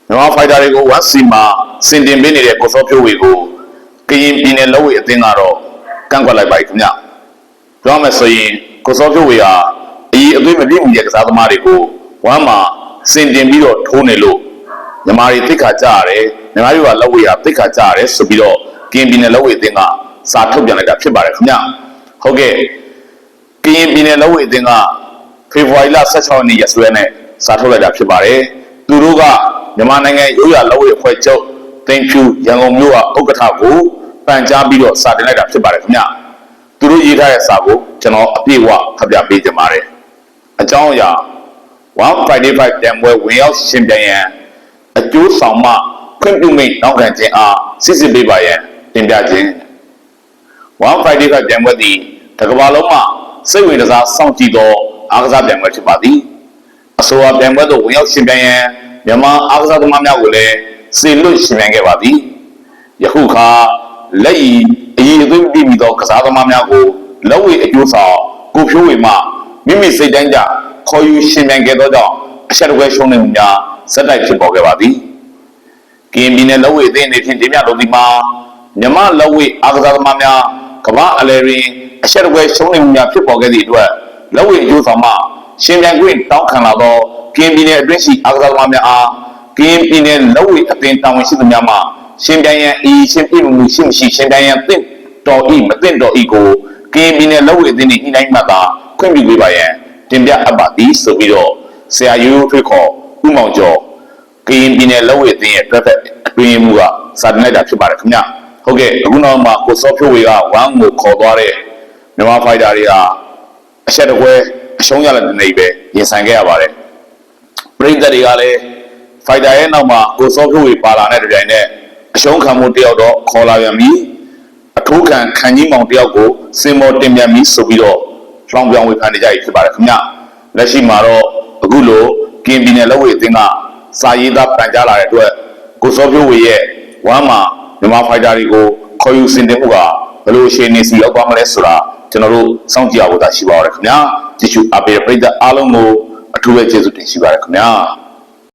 မြန်မာဖိုက်တာတွေကို1 စီမှာစင်တင်ပေးနေတဲ့ကိုစောဖြိုးဝေကိုကရင်ပြည်နယ်လက်ဝဲအသင်းကတော့ကန့်ကွက်လိုက်ပါခင်ဗျပြောမယ်ဆိုရင်ကိုစောဖြိုးဝေဟာအရေးအသွေးမပြည့်မီတဲ့ကစားသမားတွေကို1မှာစင်တင်ပြီးတော့ထိုးနေလို့မြန်မာတွေသိက္ခာကြရတယ်မြန်မာတွေကလက်ဝဲဟာသိက္ခာကြရတယ်ဆိုပြီးတော့ကရင်ပြည်နယ်လက်ဝဲအသင်းကစာထုတ်ပြန်လိုက်တာဖြစ်ပါတယ်ခင်ဗျဟုတ်ကဲ့ကရင်ပြည်နယ်လက်ဝဲအသင်းကဖေဖော်ဝါရီလ16ရက်နေ့ရက်စွဲနဲ့စာထုတ်လိုက်တာဖြစ်ပါတယ်သူတို့ကမြန်မာနိုင်ငံရိုးရာလက်ဝဲအဖွဲ့ချုပ်တင်ဖြူရန်ကုန်မြို့ကဥက္ကဋ္ဌကိုပန်ကြားပြီးတော့စာတင်လိုက်တာဖြစ်ပါတယ်ခင်ဗျသူတို့ရေးထားတဲ့စာကိုကျွန်တော်အပြည့်အဝဖတ်ပြပေးကြပါတယ်အကြောင်းအရာ155တန်ပွဲဝင်ရောက်ရှင်ပြန်ရန်အကျိုးဆောင်မှခွင့်ပြုမိန့်တောင်းခံခြင်းအားစစ်စစ်ပေးပါရန်တင်ပြခြင်း155တန်ပွဲသည်တစ်ကမ္ဘာလုံးမှာစိတ်ဝင်စားစောင့်ကြည့်သောအားကစားပြိုင်ပွဲဖြစ်ပါသည်အဆိုပါပြိုင်ပွဲသို့ဝင်ရောက်ရှင်ပြန်ရန်မြန်မာအားကစားသမားများကိုလည်းစေလွတ်ရှင်ပြန်ခဲ့ပါသည်ယခုခါလက်ရည်အရေးအသွေးပြည့်မီသောကစားသမားများကိုလက်ဝဲအကျိုးဆောင်ကိုဖြိုးဝေမှမိမိစိတ်တိုင်းကြခေါ်ယူရှင်ပြန်ခဲ့သောကြောင့်အဆက်တကွဲရှုံးနေမှုများဇက်တိုက်ဖြစ်ပေါ်ခဲ့ပါသည်ကရင်ပြည်နယ်လက်ဝဲအသင်းအနေဖြင့်တင်ပြလိုသည်မှာမြန်မာလက်ဝဲအားကစားသမားများကမ္ဘာအလယ်တွင်အဆက်တကွဲရှုံးနေမှုများဖြစ်ပေါ်ခဲ့သည့်အတွက်လက်ဝဲအကျိုးဆောင်မှရှင်ပြန်ခွင့်တောင်းခံလာသောကရင်ပြည်နယ်အတွင်းရှိအားကစားသမားများအားကရင်ပြည်နယ်လက်ဝဲအသင်းတာဝန်ရှိသူများမှရှင်ပြန်ရန်အီရှင်ပြည်မှုရှိမရှိရှင်ပြန်ရန်တင့်တော်ဤမတင့်တော်ဤကိုကရင်ပြည်နယ်လက်ဝဲအသင်းနှင့်ညှိနှိုင်းမှသာခွင့်ပြုပေးပါရန်တင်ပြအပ်ပါသည်ဆိုပြီးတော့ဆရာရိုးထွေးခေါ်ဦးမောင်ကျော်ကရင်ပြည်နယ်လက်ဝဲအသင်းရဲ့တွဲဖက်အတွင်းမှုကစာတင်လိုက်တာဖြစ်ပါတယ်ခင်ဗျဟုတ်ကဲ့အခုနောက်မှာကိုစောဖြိုးဝေက1ကိုခေါ်သွားတဲ့မြန်မာဖိုက်တာတွေဟာအဆက်တကွဲအရှုံးရတဲ့နေပဲရင်ဆိုင်ခဲ့ရပါတယ်ပရိသတ်တွေကလည်းဖိုက်တာရဲ့နောက်မှာကိုစောဖြိုးဝေပါလာတဲ့ကြိုင်နဲ့အရှုံးခံမှုတယောက်တော့ခေါ်လာပြန်ပြီအထိုးခံခံကြီးမောင်တယောက်ကိုစင်မော်တင်ပြန်ပြီဆိုပြီးတော့လောင်ပြောင်ဝေဖန်နေကြရဖြစ်ပါတယ်ခင်ဗျလက်ရှိမှာတော့အခုလိုကရင်ပြည်နယ်လက်ဝဲအသင်းကစာရေးသားပန်ကြားလာတဲ့အတွက်ကိုစောဖြိုးဝေရဲ့1မှာမြန်မာဖိုက်တာတွေကိုခေါ်ယူစင်တင်မှုကဘယ်လိုအခြေအနေစီရောက်သွားမလဲဆိုတာကျွန်တော်တို့စောင့်ကြည့်ရဖို့သာရှိပါတော့ခင်ဗျာကြည့်ရှုအားပေးတဲ့ပရိသတ်အားလုံးကိုအထူးပဲကျေးဇူးတင်ရှိပါတယ်ခင်ဗျာ